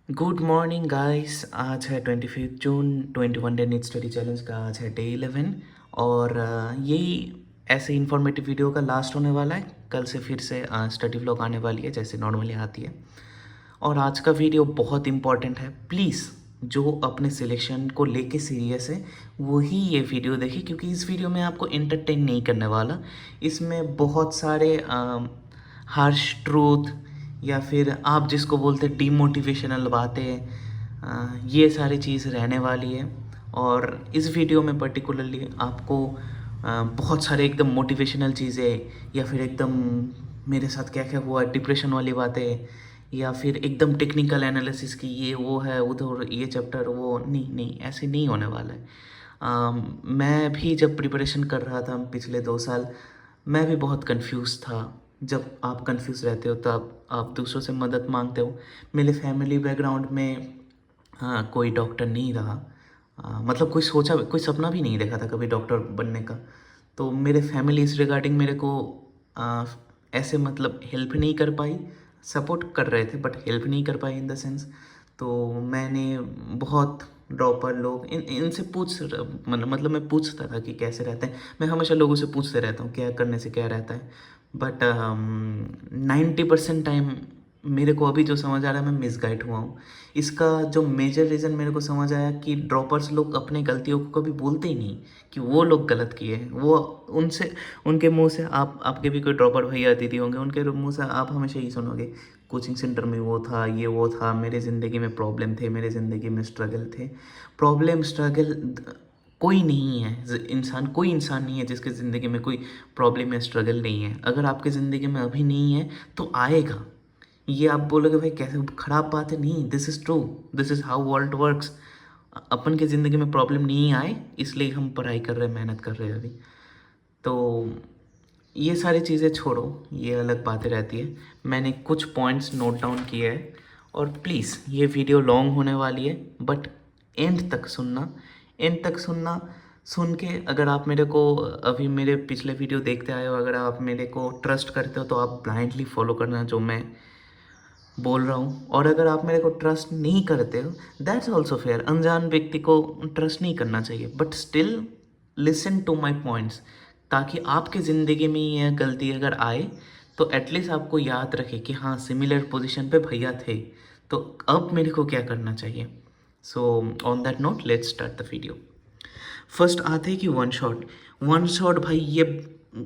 Good morning guys. आज है 25 जून। 21 day NEET study challenge का आज है डे 11। और यही ऐसे इन्फॉर्मेटिव वीडियो का लास्ट होने वाला है। कल से फिर से स्टडी व्लॉग आने वाली है जैसे नॉर्मली आती है। और आज का वीडियो बहुत इंपॉर्टेंट है। प्लीज़ जो अपने सिलेक्शन को लेके सीरियस है वही ये वीडियो देखे, क्योंकि इस वीडियो में आपको एंटरटेन नहीं करने वाला। इसमें बहुत सारे हार्श ट्रूथ या फिर आप जिसको बोलते हैं डीमोटिवेशनल बातें, ये सारी चीज़ रहने वाली है। और इस वीडियो में पर्टिकुलरली आपको बहुत सारे एकदम मोटिवेशनल चीज़ें या फिर एकदम मेरे साथ क्या क्या हुआ डिप्रेशन वाली बातें या फिर एकदम टेक्निकल एनालिसिस की ये वो है उधर ये चैप्टर वो नहीं नहीं ऐसे नहीं होने वाला है। मैं भी जब प्रिपरेशन कर रहा था पिछले 2 साल, मैं भी बहुत कंफ्यूज था। जब आप कंफ्यूज रहते हो तब आप दूसरों से मदद मांगते हो। मेरे फैमिली बैकग्राउंड में कोई डॉक्टर नहीं रहा। मतलब कोई सोचा कोई सपना भी नहीं देखा था कभी डॉक्टर बनने का। तो मेरे फैमिली इस रिगार्डिंग मेरे को आ, ऐसे मतलब हेल्प नहीं कर पाई। सपोर्ट कर रहे थे बट हेल्प नहीं कर पाई इन द सेंस। तो मैंने बहुत ड्रॉपर लोग इनसे मतलब मैं पूछता था कि कैसे रहते हैं। मैं हमेशा लोगों से पूछते रहता हूँ क्या करने से क्या रहता है। बट 90% टाइम मेरे को अभी जो समझ आ रहा है मैं मिसगाइड हुआ हूँ। इसका जो मेजर रीज़न मेरे को समझ आया कि ड्रॉपर्स लोग अपने गलतियों को कभी बोलते ही नहीं कि वो लोग गलत किए हैं। वो उनसे उनके मुंह से आप आपके भी कोई ड्रॉपर भैया दीदी होंगे, उनके मुंह से आप हमेशा यही सुनोगे कोचिंग सेंटर में वो था ये वो था, मेरे ज़िंदगी में प्रॉब्लम थे, मेरे ज़िंदगी में स्ट्रगल थे। प्रॉब्लम स्ट्रगल कोई नहीं है। कोई इंसान नहीं है जिसकी ज़िंदगी में कोई प्रॉब्लम या स्ट्रगल नहीं है। अगर आपकी ज़िंदगी में अभी नहीं है तो आएगा। ये आप बोलोगे भाई कैसे खराब बात है, नहीं, this is true, this is how world works. अपन की ज़िंदगी में प्रॉब्लम नहीं आए इसलिए हम पढ़ाई कर रहे हैं, मेहनत कर रहे हैं अभी। तो ये सारी चीज़ें छोड़ो, ये अलग बातें रहती है। मैंने कुछ पॉइंट्स नोट डाउन किए हैं। और प्लीज़ ये वीडियो लॉन्ग होने वाली है बट एंड तक सुनना। एंड तक सुनना, सुन के अगर आप मेरे को अभी मेरे पिछले वीडियो देखते आए हो, अगर आप मेरे को ट्रस्ट करते हो तो आप ब्लाइंडली फॉलो करना जो मैं बोल रहा हूँ। और अगर आप मेरे को ट्रस्ट नहीं करते हो दैट्स ऑल्सो फेयर। अनजान व्यक्ति को ट्रस्ट नहीं करना चाहिए but still listen to my points, ताकि आपकी ज़िंदगी में यह गलती अगर आए तो एटलीस्ट आपको याद रखे कि हाँ सिमिलर पोजीशन पे भैया थे, तो अब मेरे को क्या करना चाहिए। So on that note let's start the video. First आते हैं कि वन शॉट। वन शॉट भाई ये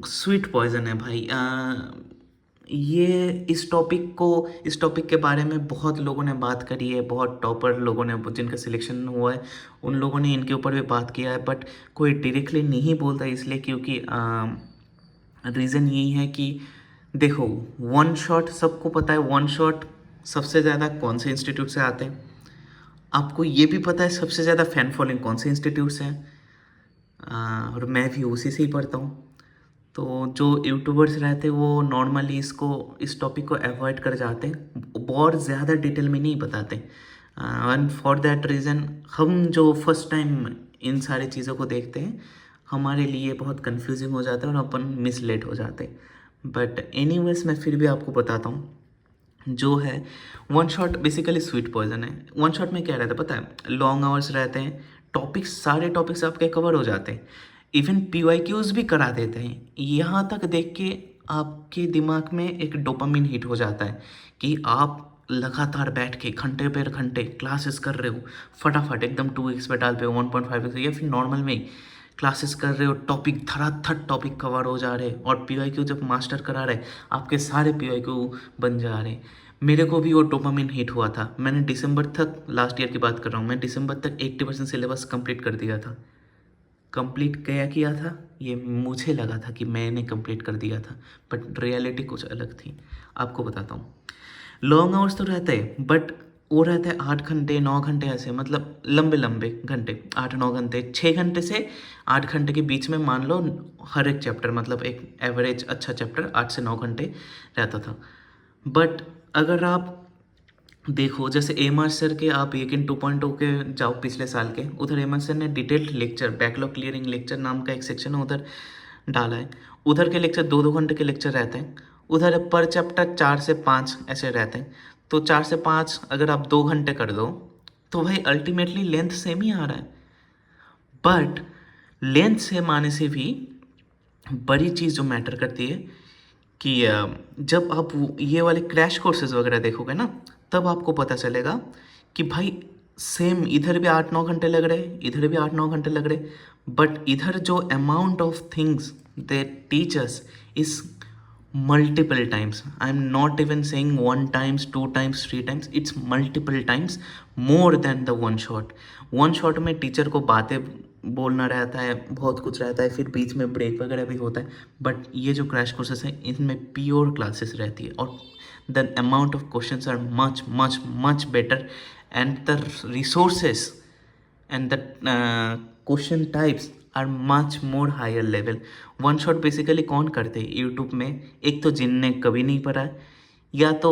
स्वीट पॉइजन है भाई। ये इस टॉपिक के बारे में बहुत लोगों ने बात करी है, बहुत टॉपर लोगों ने जिनका सिलेक्शन हुआ है उन लोगों ने इनके ऊपर भी बात किया है। बट कोई डायरेक्टली नहीं बोलता इसलिए क्योंकि रीज़न यही है कि देखो, वन शॉट सबको पता है। वन शॉट सबसे ज़्यादा कौन से इंस्टीट्यूट से आते हैं, आपको ये भी पता है सबसे ज़्यादा फैन फॉलोइंग कौन से इंस्टीट्यूट से है। और मैं भी उसी से ही पढ़ता हूँ। तो जो यूट्यूबर्स रहते हैं वो नॉर्मली इस टॉपिक को अवॉइड कर जाते हैं, बहुत ज़्यादा डिटेल में नहीं बताते। एंड फॉर दैट रीज़न हम जो फर्स्ट टाइम इन सारी चीज़ों को देखते हैं हमारे लिए बहुत कंफ्यूजिंग हो जाता है और अपन मिसलेड हो जाते हैं। बट एनीवेज मैं फिर भी आपको बताता हूँ जो है। One shot basically sweet poison है। वन शॉट में क्या रहता है पता है, लॉन्ग आवर्स रहते हैं, टॉपिक्स सारे टॉपिक्स आपके कवर हो जाते हैं, इवन PYQs भी करा देते हैं। यहाँ तक देख के आपके दिमाग में एक डोपामिन हिट हो जाता है कि आप लगातार बैठ के घंटे पर घंटे क्लासेस कर रहे हो, फटाफट एकदम 2x पे डाल पे 1.5x या फिर नॉर्मल में क्लासेस कर रहे हो, टॉपिक धड़ाधड़ टॉपिक कवर हो जा रहे हैं। और PYQ जब मास्टर करा रहे आपके सारे PYQ बन जा रहे हैं। मेरे को भी वो डोपामिन हिट हुआ था। मैंने दिसंबर तक, लास्ट ईयर की बात कर रहा हूँ, मैं दिसंबर तक 80% सिलेबस कंप्लीट कर दिया था। कंप्लीट क्या किया था ये मुझे लगा था कि मैंने कंप्लीट कर दिया था बट रियलिटी कुछ अलग थी। आपको बताता हूँ, लॉन्ग आवर्स तो रहते हैं बट वो रहता है 8 घंटे 9 घंटे ऐसे, मतलब लंबे लंबे घंटे, 8 9 घंटे, 6 घंटे से 8 घंटे के बीच में मान लो हर एक चैप्टर, मतलब एक एवरेज अच्छा चैप्टर 8 से 9 घंटे रहता था। बट अगर आप देखो जैसे एम सर के, आप एकिन 2.0 के जाओ पिछले साल के, उधर एम सर ने detailed lecture, backlog clearing lecture नाम का एक सेक्शन है उधर डाला है। उधर के लेक्चर 2 2 घंटे के लेक्चर रहते हैं। उधर पर चैप्टर 4 से 5 ऐसे रहते हैं। तो 4 से 5 अगर आप 2 घंटे कर दो तो भाई अल्टीमेटली लेंथ सेम ही आ रहा है। बट लेंथ सेम आने से भी बड़ी चीज़ जो मैटर करती है कि जब आप ये वाले क्रैश कोर्सेज वगैरह देखोगे ना, तब आपको पता चलेगा कि भाई सेम इधर भी 8-9 घंटे लग रहे, इधर भी 8-9 घंटे लग रहे, बट इधर जो amount of things they teach us is multiple times. I'm not even saying 1 times, 2 times, 3 times. It's multiple times more than the one shot. One shot में टीचर को बातें बोलना रहता है, बहुत कुछ रहता है, फिर बीच में ब्रेक वगैरह भी होता है। बट ये जो क्रैश कोर्सेस हैं इनमें प्योर क्लासेस रहती है और the amount of questions are much much much better and the resources and the question types are much more higher level. One shot basically कौन करते हैं यूट्यूब में? एक तो जिनने कभी नहीं पढ़ा है, या तो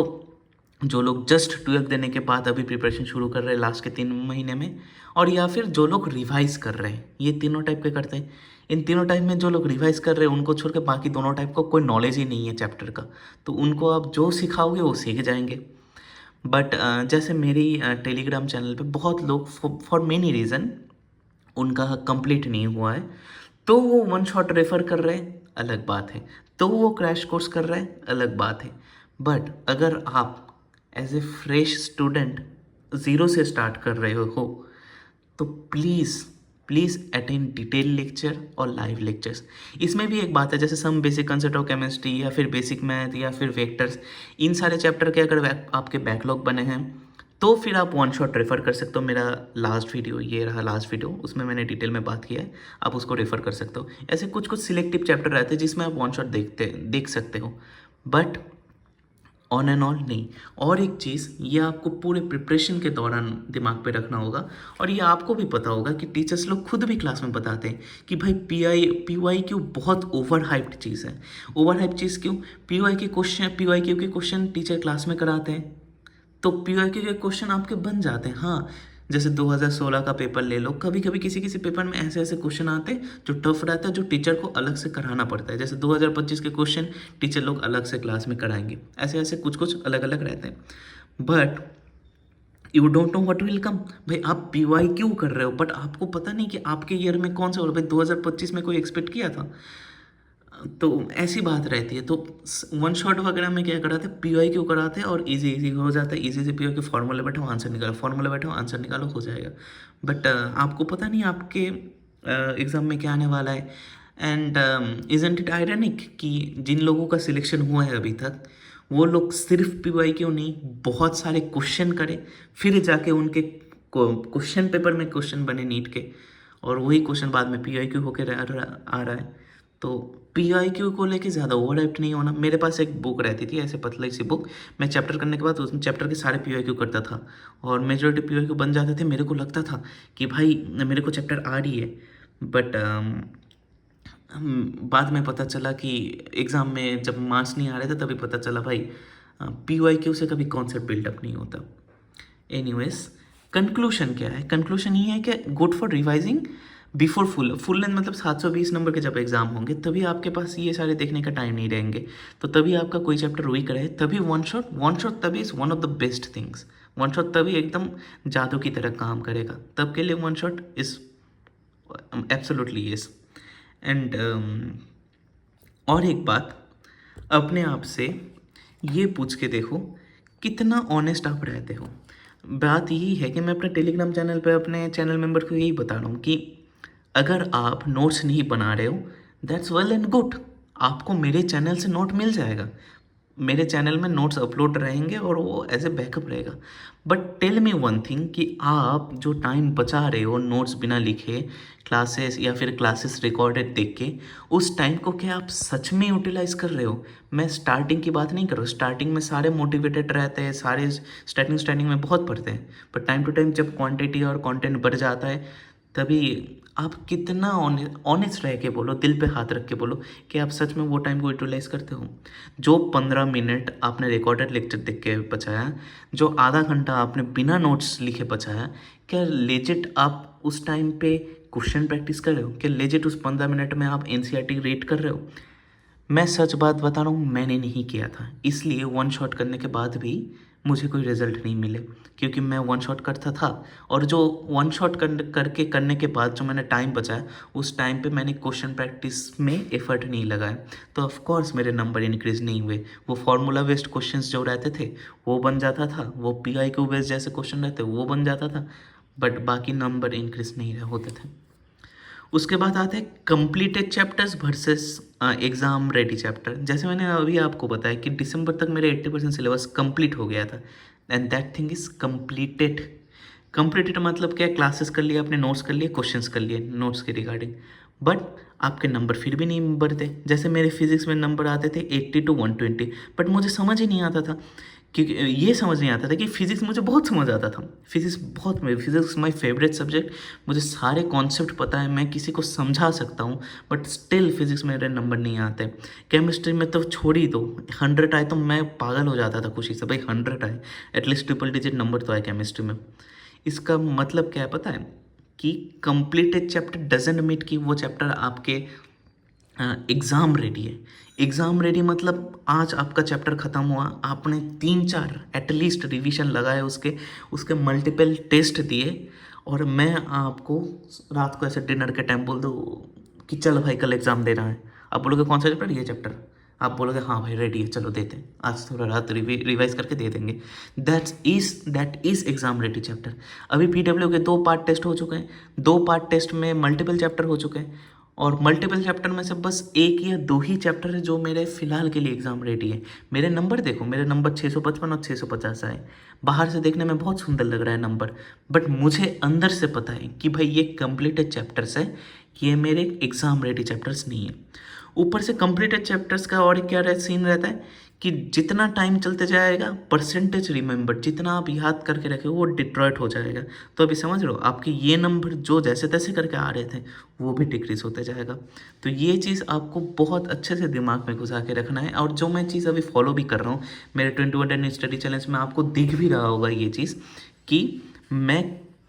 जो लोग जस्ट 12th देने के बाद अभी प्रिपरेशन शुरू कर रहे हैं लास्ट के 3 महीने में, और या फिर जो लोग रिवाइज कर रहे हैं। ये तीनों टाइप के करते हैं। इन तीनों टाइप में जो लोग रिवाइज कर रहे हैं उनको छोड़ के बाकी दोनों टाइप को कोई नॉलेज ही नहीं है चैप्टर का, तो उनको आप जो सिखाओगे वो सीख जाएंगे। बट जैसे मेरी टेलीग्राम चैनल पे बहुत लोग फॉर मेनी रीज़न उनका कंप्लीट नहीं हुआ है, तो वो वन शॉट रेफ़र कर रहे हैं, अलग बात है। तो वो क्रैश कोर्स कर रहे हैं, अलग बात है। बट अगर आप as a fresh student zero से स्टार्ट कर रहे हो तो please please attend detail lecture और लाइव लेक्चर्स। इसमें भी एक बात है, जैसे some basic concept of chemistry या फिर बेसिक मैथ या फिर वेक्टर्स, इन सारे चैप्टर के अगर आपके बैकलॉग बने हैं तो फिर आप वन शॉट रेफ़र कर सकते हो। मेरा लास्ट वीडियो, ये रहा लास्ट वीडियो, उसमें मैंने डिटेल में बात किया है, आप उसको रेफ़र कर सकते हो। ऐसे कुछ कुछ सिलेक्टिव चैप्टर रहते हैं जिसमें आप वन शॉट देख सकते हो, बट ऑन एंड ऑल नहीं। और एक चीज़ ये आपको पूरे प्रिपरेशन के दौरान दिमाग पे रखना होगा, और ये आपको भी पता होगा कि टीचर्स लोग खुद भी क्लास में बताते हैं कि भाई PYQ बहुत ओवर हाइप्ड चीज़ है। ओवर हाइप चीज़ क्यों? PYQ के क्वेश्चन टीचर क्लास में कराते हैं, तो PYQ के क्वेश्चन आपके बन जाते हैं। हाँ, जैसे 2016 का पेपर ले लो, कभी कभी किसी किसी पेपर में ऐसे ऐसे क्वेश्चन आते हैं जो टफ रहता है, जो टीचर को अलग से कराना पड़ता है। जैसे 2025 के क्वेश्चन टीचर लोग अलग से क्लास में कराएंगे, ऐसे ऐसे कुछ कुछ अलग अलग रहते हैं। But you don't know what will come. भाई आप PYQ कर रहे हो, बट आपको पता नहीं कि आपके ईयर में कौन सा हो रहा है। भाई 2025 में कोई एक्सपेक्ट किया था? तो ऐसी बात रहती है। तो वन शॉट वगैरह में क्या कराते हैं, PYQ कराते हैं और इजी हो जाता है। इजी से PYQ फॉर्मूला बैठो आंसर निकालो, फॉर्मूला बैठो आंसर निकालो, हो जाएगा। बट आपको पता नहीं आपके एग्ज़ाम में क्या आने वाला है। एंड इजंट इट आयरनिक कि जिन लोगों का सिलेक्शन हुआ है अभी तक, वो लोग सिर्फ PYQ नहीं, बहुत सारे क्वेश्चन करें, फिर जाके उनके क्वेश्चन पेपर में क्वेश्चन बने नीट के, और वही क्वेश्चन बाद में PYQ होकर आ रहा है। तो PYQ को लेके ज़्यादा ओवर हाइप्ड नहीं होना। मेरे पास एक बुक रहती थी ऐसे पतली सी बुक, मैं चैप्टर करने के बाद उस चैप्टर के सारे PYQ करता था और मेजॉरिटी PYQ बन जाते थे। मेरे को लगता था कि भाई मेरे को चैप्टर आ रही है, बट बाद में पता चला कि एग्ज़ाम में जब मार्क्स नहीं आ रहे थे तभी पता चला भाई PYQ से कभी कॉन्सेप्ट बिल्डअप नहीं होता। एनीवेज, कंक्लूशन क्या है? कंक्लूशन ये है कि good for revising before full length, मतलब 720 नंबर के जब एग्जाम होंगे तभी आपके पास ये सारे देखने का टाइम नहीं रहेंगे, तो तभी आपका कोई चैप्टर वीक रहे, तभी वन शॉट तभी is one of the best things. One shot तभी एकदम जादू की तरह काम करेगा, तब के लिए one shot is absolutely yes. And और एक बात, अपने आप से ये पूछ के देखो कितना ऑनेस्ट आप रहते हो। बात यही है कि मैं अपने टेलीग्राम चैनल पे अपने चैनल मेंबर को यही बता रहा हूँ कि अगर आप नोट्स नहीं बना रहे हो, दैट्स वेल एंड गुड, आपको मेरे चैनल से नोट मिल जाएगा। मेरे चैनल में नोट्स अपलोड रहेंगे और वो एज ए बैकअप रहेगा। But tell me one thing कि आप जो टाइम बचा रहे हो नोट्स बिना लिखे, क्लासेस या फिर क्लासेस रिकॉर्डेड देख के, उस टाइम को क्या आप सच में यूटिलाइज कर रहे हो? मैं स्टार्टिंग की बात नहीं कर रहा हूँ, स्टार्टिंग में सारे मोटिवेटेड रहते हैं, सारे स्टार्टिंग में बहुत पढ़ते हैं, पर टाइम टू टाइम जब क्वांटिटी और कंटेंट बढ़ जाता है तभी आप कितना ऑनेस्ट रह के बोलो, दिल पे हाथ रख के बोलो कि आप सच में वो टाइम को यूटिलाइज करते हो। जो 15 मिनट आपने रिकॉर्डेड लेक्चर देख के बचाया, जो आधा घंटा आपने बिना नोट्स लिखे बचाया, क्या लेजिट आप उस टाइम पे क्वेश्चन प्रैक्टिस कर रहे हो? क्या लेजिट उस 15 मिनट में आप NCERT रीड कर रहे हो? मैं सच बात बता रहा हूँ, मैंने नहीं किया था, इसलिए वन शॉट करने के बाद भी मुझे कोई रिजल्ट नहीं मिले, क्योंकि मैं वन शॉट करता था। और जो वन शॉट करने के बाद जो मैंने टाइम बचाया, उस टाइम पे मैंने क्वेश्चन प्रैक्टिस में एफर्ट नहीं लगाया, तो ऑफ कोर्स मेरे नंबर इंक्रीज नहीं हुए। वो फार्मूला बेस्ड क्वेश्चंस जो रहते थे वो बन जाता था, वो PIQ बेस्ड जैसे क्वेश्चन रहते वो बन जाता था, बट बाकी नंबर इंक्रीज नहीं होते थे। उसके बाद आते हैं completed chapters versus exam ready chapter. जैसे मैंने अभी आपको बताया कि दिसंबर तक मेरे 80% सिलेबस कंप्लीट हो गया था, and that thing is completed. Completed मतलब क्या, क्लासेस कर लिए, अपने नोट्स कर लिए, क्वेश्चंस कर लिए नोट्स के रिगार्डिंग, बट आपके नंबर फिर भी नहीं बढ़ते। जैसे मेरे फिजिक्स में नंबर आते थे 80 to 120, बट मुझे समझ ही नहीं आता था, क्योंकि ये समझ नहीं आता था कि फिज़िक्स मुझे बहुत समझ आता था। फिज़िक्स माय फेवरेट सब्जेक्ट, मुझे सारे कॉन्सेप्ट पता है, मैं किसी को समझा सकता हूँ, बट स्टिल फिज़िक्स में मेरे नंबर नहीं आते। केमिस्ट्री में तो छोड़ ही दो, 100 आए तो मैं पागल हो जाता था खुशी से, भाई 100 आए, एटलीस्ट ट्रिपल डिजिट नंबर तो आए केमिस्ट्री में। इसका मतलब क्या है पता है, कि कंप्लीटेड चैप्टर डजेंट मीट कि वो चैप्टर आपके एग्ज़ाम रेडी है। एग्ज़ाम रेडी मतलब आज आपका चैप्टर ख़त्म हुआ, आपने 3-4 एटलीस्ट रिवीजन लगाए, उसके उसके मल्टीपल टेस्ट दिए, और मैं आपको रात को ऐसे डिनर के टाइम बोल दूँ कि चल भाई कल एग्ज़ाम देना है, आप बोलोगे कौन सा चैप्टर, ये चैप्टर, आप बोलोगे हाँ भाई रेडी है, चलो देते हैं, आज थोड़ा रात रिवाइज करके दे देंगे। That is exam ready chapter. अभी PW के 2 पार्ट टेस्ट हो चुके हैं, 2 पार्ट टेस्ट में मल्टीपल चैप्टर हो चुके हैं, और मल्टीपल चैप्टर में से बस 1 या 2 ही चैप्टर है जो मेरे फ़िलहाल के लिए एग्ज़ाम रेडी है। मेरे नंबर देखो, मेरे नंबर 655 और 650 आए। बाहर से देखने में बहुत सुंदर लग रहा है नंबर, बट मुझे अंदर से पता है कि भाई ये कंप्लीटेड चैप्टर्स है, ये मेरे एग्ज़ाम रेडी चैप्टर्स नहीं है। ऊपर से कंप्लीटेड चैप्टर्स का और क्या सीन रहता है कि जितना टाइम चलते जाएगा, परसेंटेज रिमेंबर, जितना आप याद करके रखे वो डिट्रॉइट हो जाएगा। तो अभी समझ रहे हो, आपके ये नंबर जो जैसे तैसे करके आ रहे थे वो भी डिक्रीज होते जाएगा। तो ये चीज़ आपको बहुत अच्छे से दिमाग में घुसा के रखना है, और जो मैं चीज़ अभी फॉलो भी कर रहा हूँ मेरे 21 डेज स्टडी चैलेंज में, आपको दिख भी रहा होगा ये चीज़ कि मैं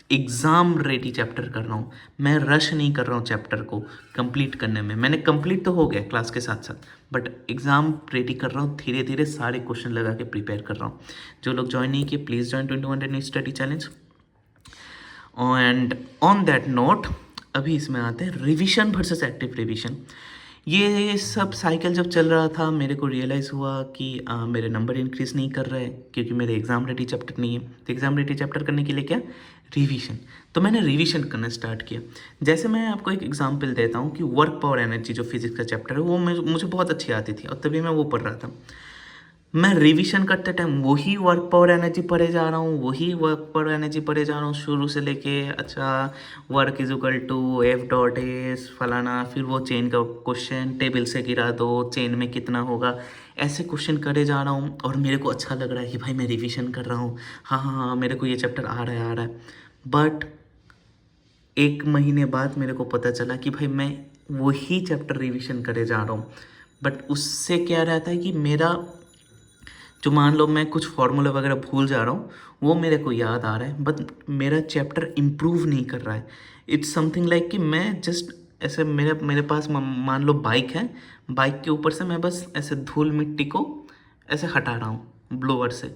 एग्ज़ाम रेडी चैप्टर कर रहा हूँ, मैं रश नहीं कर रहा हूँ चैप्टर को कंप्लीट करने में। मैंने कंप्लीट तो हो गया क्लास के साथ साथ, बट एग्ज़ाम रेडी कर रहा हूँ, धीरे धीरे सारे क्वेश्चन लगा के प्रिपेयर कर रहा हूँ। जो लोग ज्वाइन नहीं किए please join 21 days study challenge. And on that note, अभी इसमें आते हैं रिविजन वर्सेस एक्टिव रिविजन। ये सब साइकिल जब चल रहा था, मेरे को रियलाइज़ हुआ कि मेरे नंबर इंक्रीज़ नहीं कर रहे हैं, क्योंकि मेरे एग्ज़ाम रेडी चैप्टर नहीं है। तो एग्ज़ाम रेडी चैप्टर करने के लिए क्या, रिवीजन। तो मैंने रिवीजन करना स्टार्ट किया। जैसे मैं आपको एक एग्जांपल देता हूँ कि वर्क पावर एनर्जी जो फिजिक्स का चैप्टर है वो मुझे बहुत अच्छी आती थी, और तभी मैं वो पढ़ रहा था। मैं रिवीजन करते टाइम वही वर्क पावर एनर्जी पढ़े जा रहा हूँ, वही वर्क पावर एनर्जी पढ़े जा रहा हूँ शुरू से लेके। अच्छा, work is equal to F dot S फलाना, फिर वो चेन का क्वेश्चन, टेबल से गिरा दो, चेन में कितना होगा, ऐसे क्वेश्चन करे जा रहा हूँ। और मेरे को अच्छा लग रहा है कि भाई मैं रिवीजन कर रहा हूँ, हाँ हाँ हाँ मेरे को ये चैप्टर आ रहा है। बट 1 महीने बाद मेरे को पता चला कि भाई मैं वही चैप्टर रिवीजन करे जा रहा हूँ, बट उससे क्या रहता है कि मेरा जो, मान लो मैं कुछ फार्मूला वगैरह भूल जा रहा हूँ, वो मेरे को याद आ रहा है, बट मेरा चैप्टर इम्प्रूव नहीं कर रहा है। इट्स समथिंग लाइक कि मैं जस्ट ऐसे, मेरे पास मान लो बाइक है, बाइक के ऊपर से मैं बस ऐसे धूल मिट्टी को ऐसे हटा रहा हूँ ब्लोअर से,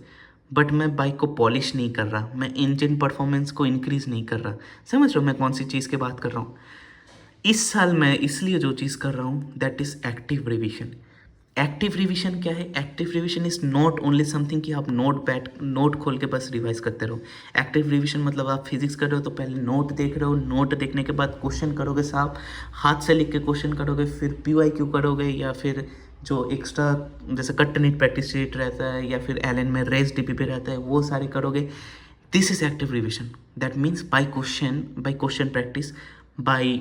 बट मैं बाइक को पॉलिश नहीं कर रहा, मैं इंजन परफॉर्मेंस को इंक्रीज़ नहीं कर रहा। समझ रहे हो मैं कौन सी चीज़ की बात कर रहा हूँ? इस साल मैं इसलिए जो चीज़ कर रहा हूँ that is active revision. Active revision क्या है? Active revision is not only something कि आप नोट खोल के बस रिवाइज करते रहो। एक्टिव रिवीजन मतलब आप फिजिक्स कर रहे हो तो पहले नोट देख रहे हो, नोट देखने के बाद क्वेश्चन करोगे, साफ हाथ से लिख के क्वेश्चन करोगे, फिर PYQ करोगे, या फिर जो एक्स्ट्रा जैसे कट नीट प्रैक्टिस शीट रहता है, या फिर एलन में रेस DP रहता है, वो सारे करोगे। This is active revision. That means by question practice, by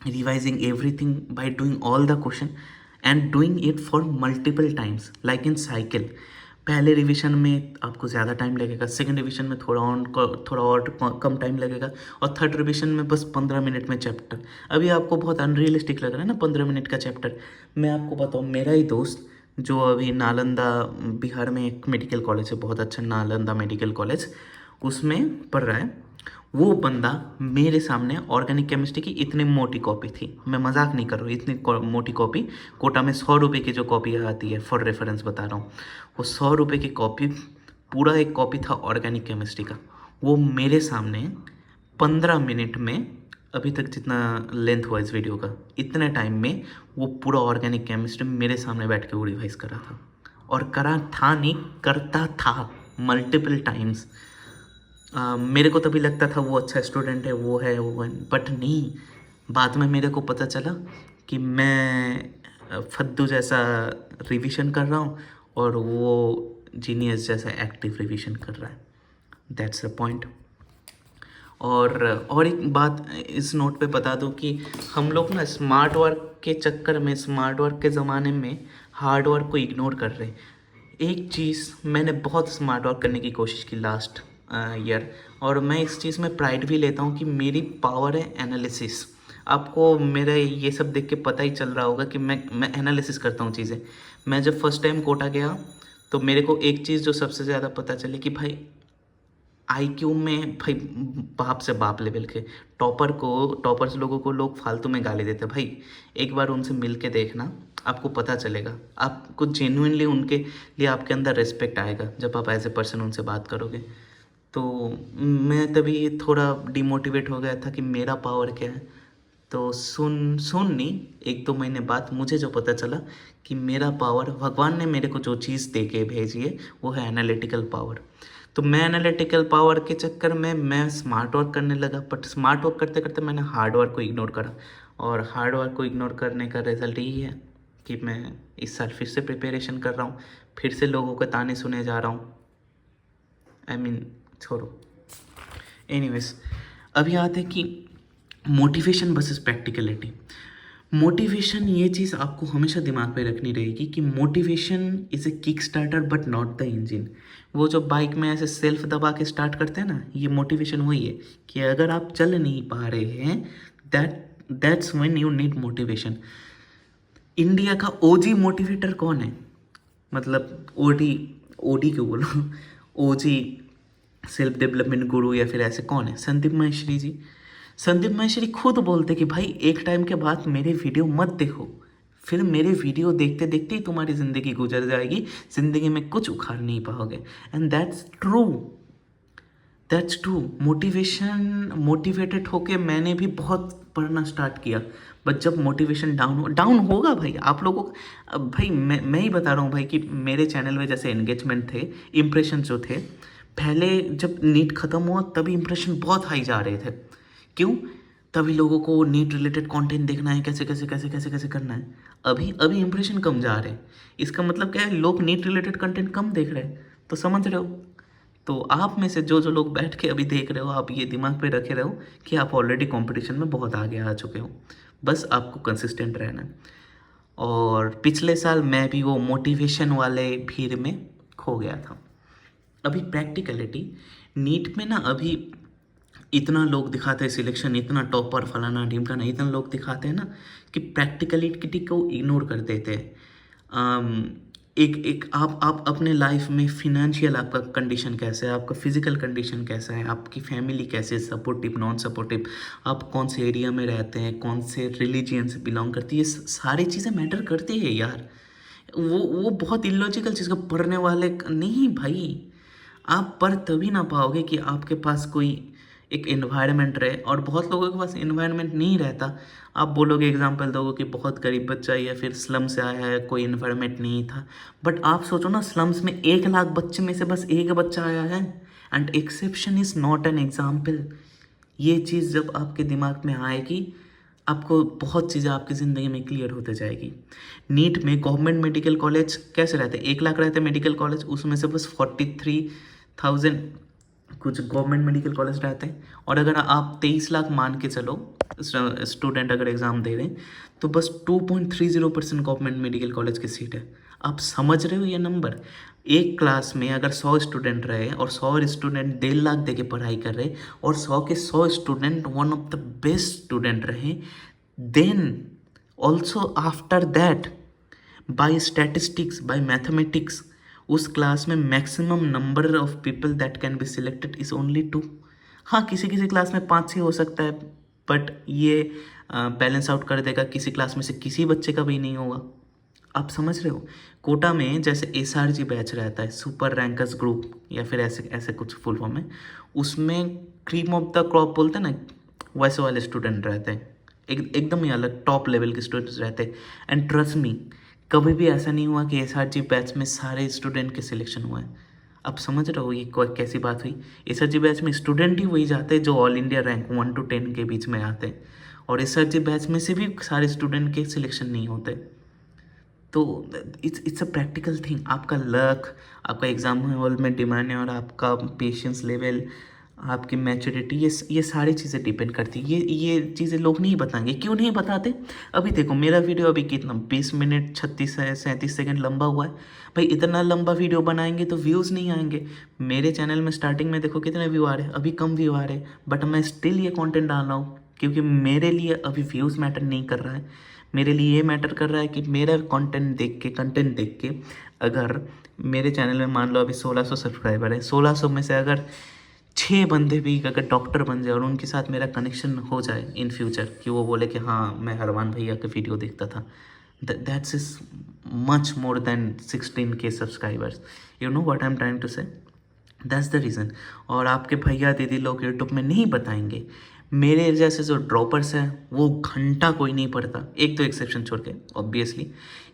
revising everything, by doing all the question and doing it for multiple times like in cycle। पहले रिवीजन में आपको ज़्यादा टाइम लगेगा, सेकंड रिवीजन में थोड़ा और कम टाइम लगेगा, और थर्ड रिवीजन में बस 15 मिनट में चैप्टर। अभी आपको बहुत अनरियलिस्टिक लग रहा है ना 15 मिनट का चैप्टर। मैं आपको बताऊँ, मेरा ही दोस्त जो अभी नालंदा, बिहार में एक मेडिकल कॉलेज है बहुत अच्छा, नालंदा मेडिकल कॉलेज, उसमें पढ़ रहा है। वो बंदा मेरे सामने ऑर्गेनिक केमिस्ट्री की इतनी मोटी कॉपी थी, मैं मजाक नहीं कर रहा हूँ, इतनी मोटी कॉपी, कोटा में 100 रुपये की जो कॉपी आती है, फॉर रेफरेंस बता रहा हूँ, वो 100 रुपये की कॉपी पूरा एक कॉपी था ऑर्गेनिक केमिस्ट्री का, वो मेरे सामने 15 मिनट में, अभी तक जितना लेंथ हुआ इस वीडियो का, इतने टाइम में वो पूरा ऑर्गेनिक केमिस्ट्री मेरे सामने बैठ के वो रिवाइज करा था। और करा था नहीं, करता था मल्टीपल टाइम्स। मेरे को तभी लगता था वो अच्छा स्टूडेंट है, वो है वो है, बट नहीं। बाद में मेरे को पता चला कि मैं फद्दू जैसा रिवीजन कर रहा हूँ और वो जीनियस जैसा एक्टिव रिवीजन कर रहा है। That's the point. और एक बात इस नोट पे बता दूं कि हम लोग ना स्मार्ट वर्क के चक्कर में, स्मार्ट वर्क के ज़माने में हार्ड वर्क को इग्नोर कर रहे हैं। एक चीज़, मैंने बहुत स्मार्ट वर्क करने की कोशिश की लास्ट ईयर, और मैं इस चीज़ में प्राइड भी लेता हूँ कि मेरी पावर है एनालिसिस। आपको मेरा ये सब देख के पता ही चल रहा होगा कि मैं एनालिसिस करता हूँ चीज़ें। मैं जब फर्स्ट टाइम कोटा गया तो मेरे को एक चीज़ जो सबसे ज़्यादा पता चली कि भाई आईक्यू में, भाई बाप से बाप लेवल के टॉपर्स लोगों को लोग फालतू में गाली देते हैं। भाई एक बार उनसे मिल के देखना, आपको पता चलेगा, आपको जेन्युइनली उनके लिए आपके अंदर रिस्पेक्ट आएगा जब आप एज ए पर्सन उनसे बात करोगे। तो मैं तभी थोड़ा डिमोटिवेट हो गया था कि मेरा पावर क्या है। तो सुन सुन नहीं, 1-2 महीने बाद मुझे जो पता चला कि मेरा पावर, भगवान ने मेरे को जो चीज़ दे के भेजी है वो है एनालिटिकल पावर। तो मैं एनालिटिकल पावर के चक्कर में मैं स्मार्ट वर्क करने लगा, बट स्मार्ट वर्क करते करते मैंने हार्ड वर्क को इग्नोर करा, और हार्ड वर्क को इग्नोर करने का रिजल्ट यही है कि मैं इस साल फिर से प्रिपरेशन कर रहा हूँ, फिर से लोगों के ताने सुने जा रहा हूँ। छोड़ो। एनीवेज, अभी आते कि मोटिवेशन वर्सेस प्रैक्टिकलिटी। मोटिवेशन, ये चीज़ आपको हमेशा दिमाग पे रखनी रहेगी कि motivation is a kick starter but not the engine. वो जो बाइक में ऐसे सेल्फ दबा के स्टार्ट करते हैं ना, ये मोटिवेशन वही है कि अगर आप चल नहीं पा रहे हैं, that's when you need motivation. India का ओजी मोटिवेटर कौन है? मतलब ओडी, ओडी क्यों बोलो, ओजी सेल्फ डेवलपमेंट गुरु या फिर ऐसे कौन है? संदीप माहेश्वरी जी। संदीप माहेश्वरी खुद बोलते कि भाई एक टाइम के बाद मेरे वीडियो मत देखो, फिर मेरे वीडियो देखते देखते ही तुम्हारी ज़िंदगी गुजर जाएगी, ज़िंदगी में कुछ उखाड़ नहीं पाओगे। And that's true, that's true. Motivated होके मैंने भी बहुत पढ़ना स्टार्ट किया, बट जब मोटिवेशन डाउन होगा भाई आप लोगों को। अब भाई मैं ही बता रहा हूँ भाई कि मेरे चैनल में जैसे एंगेजमेंट थे, इम्प्रेशन जो थे, पहले जब नीट ख़त्म हुआ तभी इम्प्रेशन बहुत हाई जा रहे थे। क्यों? तभी लोगों को नीट रिलेटेड कंटेंट देखना है, कैसे कैसे कैसे कैसे कैसे करना है। अभी अभी इंप्रेशन कम जा रहे हैं, इसका मतलब क्या है? लोग नीट रिलेटेड कंटेंट कम देख रहे हैं, तो समझ रहे हो। तो आप में से जो जो लोग बैठ के अभी देख रहे हो, आप ये दिमाग पे रखे रहो कि आप ऑलरेडी कंपटीशन में बहुत आगे आ चुके हो, बस आपको कंसिस्टेंट रहना है। और पिछले साल मैं भी वो मोटिवेशन वाले भीड़ में खो गया था। अभी प्रैक्टिकलिटी, नीट में ना अभी इतना लोग दिखाते हैं सिलेक्शन, इतना टॉपर फलाना ढिमकाना, इतना लोग दिखाते हैं ना कि प्रैक्टिकलिटी को इग्नोर कर देते हैं। एक आप अपने लाइफ में फिनेंशियल आपका कंडीशन कैसा है, आपका फिजिकल कंडीशन कैसा है, आपकी फैमिली कैसे है, सपोर्टिव नॉन सपोर्टिव, आप कौन से एरिया में रहते हैं, कौन से रिलीजियन से बिलोंग करती है, ये सारी चीज़ें मैटर करती है यार। वो बहुत इलॉजिकल चीज़ का पढ़ने वाले नहीं भाई। आप पढ़ तभी ना पाओगे कि आपके पास कोई एक एनवायरनमेंट रहे, और बहुत लोगों के पास एनवायरनमेंट नहीं रहता। आप बोलोगे, एग्जांपल दोगे कि बहुत गरीब बच्चा या फिर स्लम से आया है, कोई एनवायरनमेंट नहीं था, बट आप सोचो ना, स्लम्स में 1 लाख बच्चे में से बस एक बच्चा आया है, and exception is not an example. ये चीज़ जब आपके दिमाग में आएगी, आपको बहुत चीज़ें आपकी ज़िंदगी में क्लियर होते जाएगी। नीट में गवर्नमेंट मेडिकल कॉलेज कैसे रहते? 1 लाख रहते मेडिकल कॉलेज, उसमें से बस 43,000 कुछ गवर्नमेंट मेडिकल कॉलेज रहते हैं। और अगर आप 23 लाख मान के चलो, स्टूडेंट अगर एग्ज़ाम दे रहे हैं, तो बस 2.30% गवर्नमेंट मेडिकल कॉलेज की सीट है। आप समझ रहे हो ये नंबर? एक क्लास में अगर 100 स्टूडेंट रहे और 100 स्टूडेंट 1.5 लाख दे के पढ़ाई कर रहे, और 100 के 100 student one of the best student रहे, then also after that by statistics, by mathematics, उस क्लास में maximum number of people that can be selected is only 2। हाँ, किसी किसी क्लास में 5-6 हो सकता है, बट ये बैलेंस आउट कर देगा, किसी क्लास में से किसी बच्चे का भी नहीं होगा। आप समझ रहे हो? कोटा में जैसे एसआरजी बैच रहता है, सुपर रैंकर्स ग्रुप, या फिर ऐसे ऐसे कुछ फुल फॉर्म है, उसमें क्रीम ऑफ द क्रॉप बोलते हैं ना, वैसे वाले स्टूडेंट रहते हैं, एकदम ही अलग टॉप लेवल के स्टूडेंट्स रहते हैं। एंड ट्रस्ट मी, कभी भी ऐसा नहीं हुआ कि एसआरजी बैच में सारे स्टूडेंट के सिलेक्शन हुआ है। आप समझ रहे हो ये कैसी बात हुई? एसआरजी बैच में स्टूडेंट ही वही जाते हैं जो ऑल इंडिया रैंक 1 to 10 के बीच में आते हैं, और एसआरजी बैच में से भी सारे स्टूडेंट के सिलेक्शन नहीं होते। तो इट्स अ प्रैक्टिकल थिंग। आपका लक, आपका एग्ज़ाम हॉल में डिमांड है, और आपका पेशेंस लेवल, आपकी मैच्योरिटी, ये सारी चीज़ें डिपेंड करती है। ये चीज़ें लोग नहीं बताएंगे। क्यों नहीं बताते? अभी देखो मेरा वीडियो अभी कितना 20 मिनट 36 सेकंड लंबा हुआ है। भाई इतना लंबा वीडियो बनाएंगे तो व्यूज़ नहीं आएंगे। मेरे चैनल में स्टार्टिंग में देखो कितने व्यू आ रहे हैं, अभी कम व्यू आ रहे हैं, बट मैं स्टिल ये कंटेंट डाल रहा हूँ, क्योंकि मेरे लिए अभी व्यूज़ मैटर नहीं कर रहा है। मेरे लिए ये मैटर कर रहा है कि मेरा कंटेंट देख के अगर मेरे चैनल में मान लो अभी 1600 सब्सक्राइबर है, 1600 में से अगर 6 बंदे भी अगर डॉक्टर बन जाए और उनके साथ मेरा कनेक्शन हो जाए इन फ्यूचर, कि वो बोले कि हाँ मैं हरमान भैया के वीडियो देखता था, that's is much more than 16K subscribers. You know what I am trying to say? That's the reason. और आपके भैया दीदी लोग यूट्यूब में नहीं बताएंगे। मेरे जैसे जो ड्रॉपर्स हैं वो घंटा कोई नहीं पढ़ता, एक दो एक्सेप्शन छोड़ के, ऑब्वियसली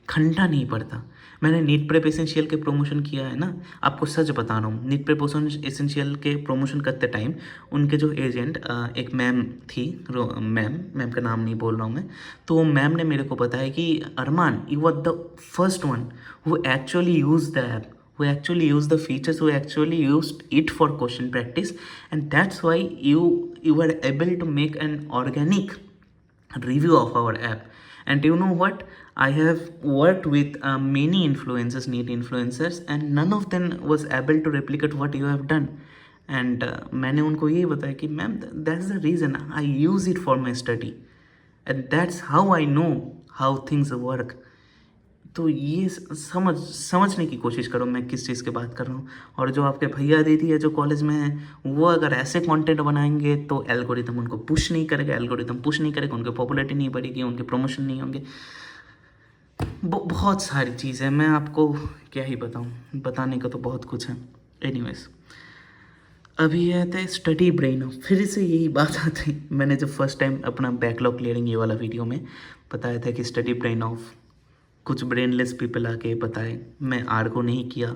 घंटा नहीं पढ़ता। मैंने नीट प्रेप एसेंशियल के प्रमोशन किया है ना, आपको सच बता रहा हूँ। नीट प्रेप एसेंशियल के प्रमोशन करते टाइम उनके जो एजेंट, एक मैम थी, मैम का नाम नहीं बोल रहा हूँ मैं, तो वो मैम ने मेरे को बताया कि Arman, you are the first one who actually use the app, who actually use the features, who actually used it for question practice, and that's why you were able to make an organic review of our app. And you know what, I have worked with many influencers, neat influencers, and none of them was able to replicate what you have done. And मैंने उनको यही बताया कि ma'am that's the reason I use it for my study, and that's how I know how things work. तो ये समझने की कोशिश करो मैं किस चीज़ की बात कर रहा हूँ। और जो आपके भैया दीदी है जो कॉलेज में हैं, वो अगर ऐसे कंटेंट बनाएंगे तो एल्गोरिदम उनको पुश नहीं करेगा, उनकी पॉपुलैरिटी नहीं बढ़ेगी, उनके प्रमोशन नहीं होंगे। बहुत सारी चीज़ है, मैं आपको क्या ही बताऊँ, बताने का तो बहुत कुछ है। एनीवेज, अभी है थे स्टडी ब्रेन ऑफ, फिर से यही बात आती। मैंने जब फर्स्ट टाइम अपना बैकलॉग क्लियरिंग ये वाला वीडियो में बताया था कि स्टडी ब्रेन ऑफ, कुछ ब्रेनलेस पीपल आके बताए। मैं आर्गो नहीं किया,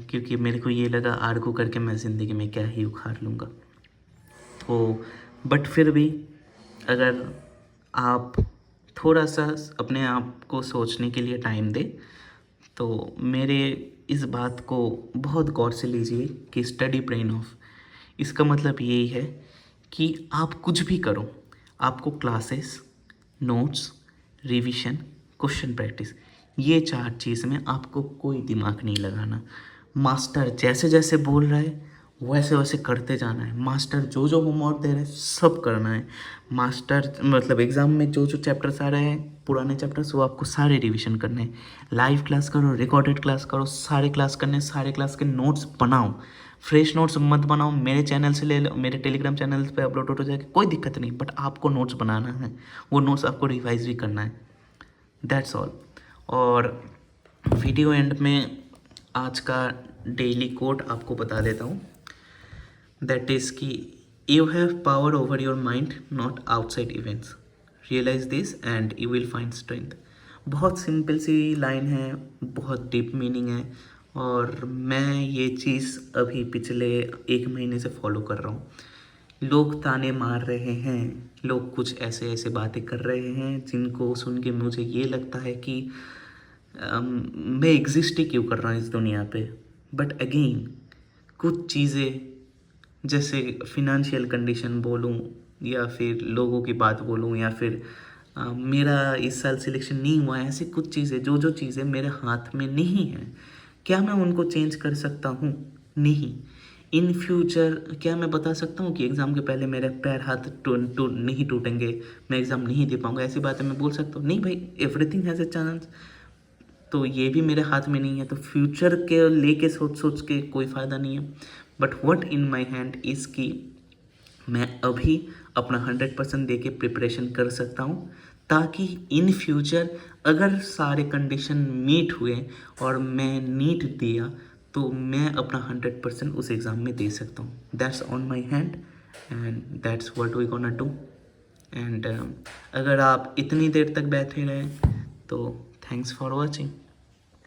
क्योंकि मेरे को ये लगा आर्गो करके मैं ज़िंदगी में क्या ही उखाड़ लूँगा। तो बट फिर भी अगर आप थोड़ा सा अपने आप को सोचने के लिए टाइम दे, तो मेरे इस बात को बहुत गौर से लीजिए कि स्टडी ब्रेन ऑफ, इसका मतलब यही है कि आप कुछ भी करो, आपको classes, notes, revision, question practice, ये 4 चीज़ में आपको कोई दिमाग नहीं लगाना। मास्टर जैसे जैसे बोल रहा है वैसे वैसे करते जाना है। मास्टर जो जो होमवर्क दे रहे हैं सब करना है। मास्टर मतलब एग्ज़ाम में जो जो चैप्टर्स आ रहे हैं, पुराने चैप्टर्स, वो आपको सारे रिवीजन करने हैं। लाइव क्लास करो, रिकॉर्डेड क्लास करो, सारे क्लास करने, सारे क्लास के नोट्स बनाओ। फ्रेश नोट्स मत बनाओ, मेरे चैनल से ले लो, मेरे टेलीग्राम चैनल पे अपलोड हो जाएगा, कोई दिक्कत नहीं, बट आपको नोट्स बनाना है, वो नोट्स आपको रिवाइज भी करना है। That's all. और वीडियो एंड में आज का डेली कोट आपको बता देता हूँ, दैट इज़ कि you have power over your mind, not outside events. Realize this and you will find strength. बहुत सिंपल सी लाइन है, बहुत डीप मीनिंग है, और मैं ये चीज़ अभी पिछले 1 महीने से फॉलो कर रहा हूँ। लोग ताने मार रहे हैं, लोग कुछ ऐसे ऐसे बातें कर रहे हैं जिनको सुन के मुझे ये लगता है कि मैं एग्जिस्ट ही क्यों कर रहा हूँ इस दुनिया पे। बट अगेन कुछ चीज़ें, जैसे फिनेंशियल कंडीशन बोलूँ, या फिर लोगों की बात बोलूँ, या फिर मेरा इस साल सिलेक्शन नहीं हुआ है, ऐसी कुछ चीज़ें, जो चीज़ें मेरे हाथ में नहीं है, क्या मैं उनको चेंज कर सकता हूँ? नहीं। इन फ्यूचर क्या मैं बता सकता हूँ कि एग्ज़ाम के पहले मेरे पैर हाथ नहीं टूटेंगे, मैं एग्ज़ाम नहीं दे पाऊँगा? ऐसी बातें मैं बोल सकता हूँ? नहीं भाई, एवरीथिंग हैज़ ए चांस। तो ये भी मेरे हाथ में नहीं है, तो फ्यूचर के लेके सोच के कोई फ़ायदा नहीं है। But what in my hand is कि मैं अभी अपना 100% दे के प्रिपरेशन कर सकता हूँ, ताकि इन फ्यूचर अगर सारे कंडीशन मीट हुए और मैं नीट दिया तो मैं अपना 100% उस एग्ज़ाम में दे सकता हूँ. That's on my hand and that's what we gonna do. And अगर आप इतनी देर तक बैठे रहे तो थैंक्स फॉर वॉचिंग.